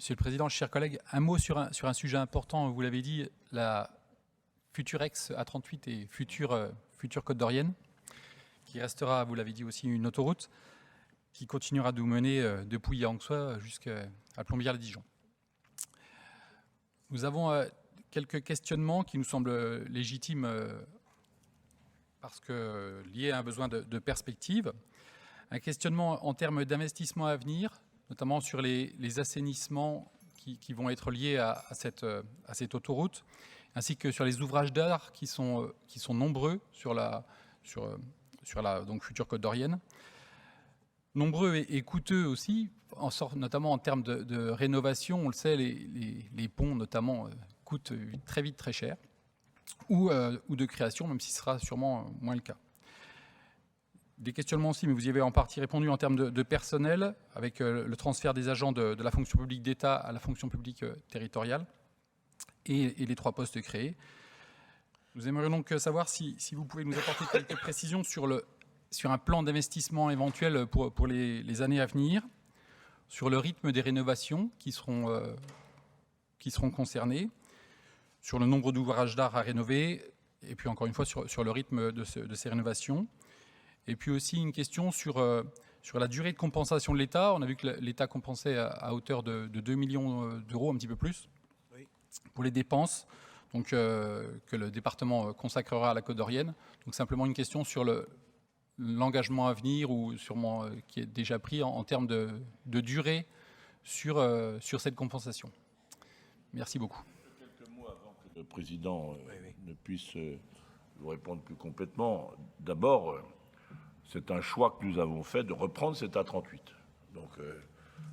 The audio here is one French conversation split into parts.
Monsieur le Président, chers collègues, un mot sur un sujet important, vous l'avez dit, la future ex-A38 et future Côte d'Orienne, qui restera, vous l'avez dit aussi, une autoroute qui continuera de nous mener de Pouilly à Anxois jusqu'à Plombières-les-Dijon. Nous avons quelques questionnements qui nous semblent légitimes parce que liés à un besoin de perspective. Un questionnement en termes d'investissement à venir, notamment sur les assainissements qui vont être liés à cette autoroute, ainsi que sur les ouvrages d'art qui sont nombreux sur la donc, future Côte d'Orienne. Nombreux et coûteux aussi, notamment en termes de rénovation. On le sait, les ponts notamment coûtent très vite très cher, ou de création, même si ce sera sûrement moins le cas. Des questionnements aussi, mais vous y avez en partie répondu en termes de personnel, avec le transfert des agents de la fonction publique d'État à la fonction publique territoriale et les 3 postes créés. Nous aimerions donc savoir si vous pouvez nous apporter quelques précisions sur un plan d'investissement éventuel pour les années à venir, sur le rythme des rénovations qui seront concernées, sur le nombre d'ouvrages d'art à rénover, et puis encore une fois sur le rythme de ces rénovations. Et puis aussi une question sur la durée de compensation de l'État. On a vu que l'État compensait à hauteur de 2 millions d'euros, un petit peu plus, oui, pour les dépenses donc, que le département consacrera à la Côte d'Orienne. Donc simplement une question sur l'engagement à venir ou sûrement qui est déjà pris en termes de durée sur cette compensation. Merci beaucoup. Quelques mots avant que le Président ne puisse vous répondre plus complètement. D'abord, c'est un choix que nous avons fait de reprendre cet A38. Donc,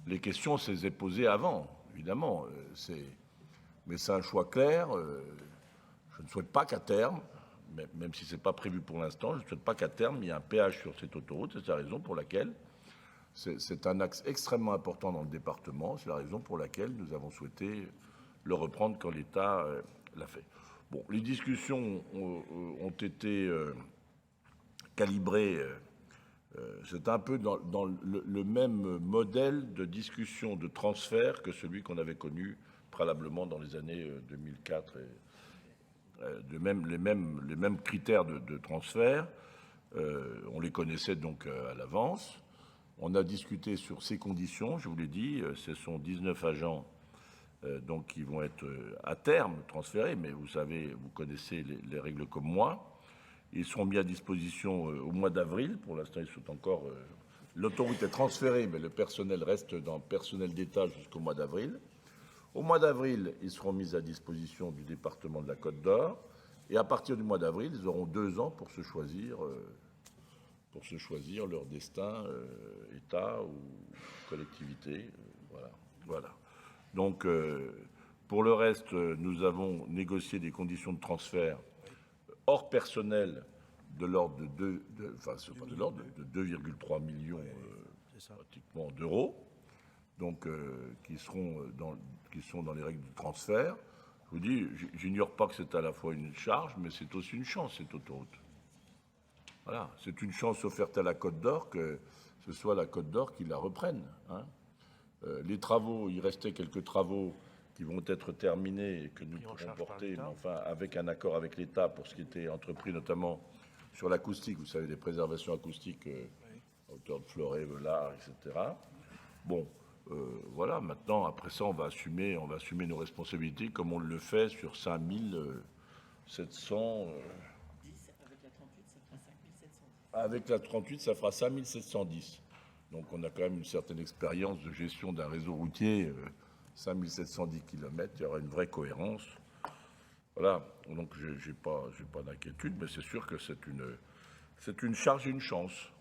les questions s'étaient posées avant, évidemment. Mais c'est un choix clair. Je ne souhaite pas qu'à terme, même si ce n'est pas prévu pour l'instant, je ne souhaite pas qu'à terme, il y ait un péage sur cette autoroute. C'est la raison pour laquelle c'est un axe extrêmement important dans le département. C'est la raison pour laquelle nous avons souhaité le reprendre quand l'État l'a fait. Bon, les discussions ont été calibrées. C'est un peu dans le même modèle de discussion, de transfert que celui qu'on avait connu préalablement dans les années 2004. Les mêmes critères de transfert. On les connaissait donc à l'avance. On a discuté sur ces conditions, je vous l'ai dit. Ce sont 19 agents donc, qui vont être à terme transférés, mais vous savez, vous connaissez les règles comme moi. Ils seront mis à disposition au mois d'avril. Pour l'instant, ils sont encore... L'autoroute est transférée, mais le personnel reste dans le personnel d'État jusqu'au mois d'avril. Au mois d'avril, ils seront mis à disposition du département de la Côte d'Or. Et à partir du mois d'avril, ils auront 2 ans pour se choisir leur destin, État ou collectivité. Voilà. Donc, pour le reste, nous avons négocié des conditions de transfert hors personnel de l'ordre de 2,3 millions pratiquement d'euros, donc qui sont dans les règles de transfert. Je vous dis, j'ignore pas que c'est à la fois une charge, mais c'est aussi une chance, cette autoroute. Voilà, c'est une chance offerte à la Côte d'Or que ce soit la Côte d'Or qui la reprenne. Hein. Les travaux, il restait quelques travaux qui vont être terminés et que nous pourrons porter, mais enfin avec un accord avec l'État pour ce qui était entrepris, notamment sur l'acoustique, vous savez, des préservations acoustiques à hauteur de Fleuret, Velard, etc. Bon, voilà, maintenant, après ça, on va assumer nos responsabilités comme on le fait sur 5700... Avec la 38, ça fera 5710. Donc on a quand même une certaine expérience de gestion d'un réseau routier, 5710 km, il y aura une vraie cohérence. Voilà, donc j'ai pas d'inquiétude, mais c'est sûr que c'est une charge et une chance.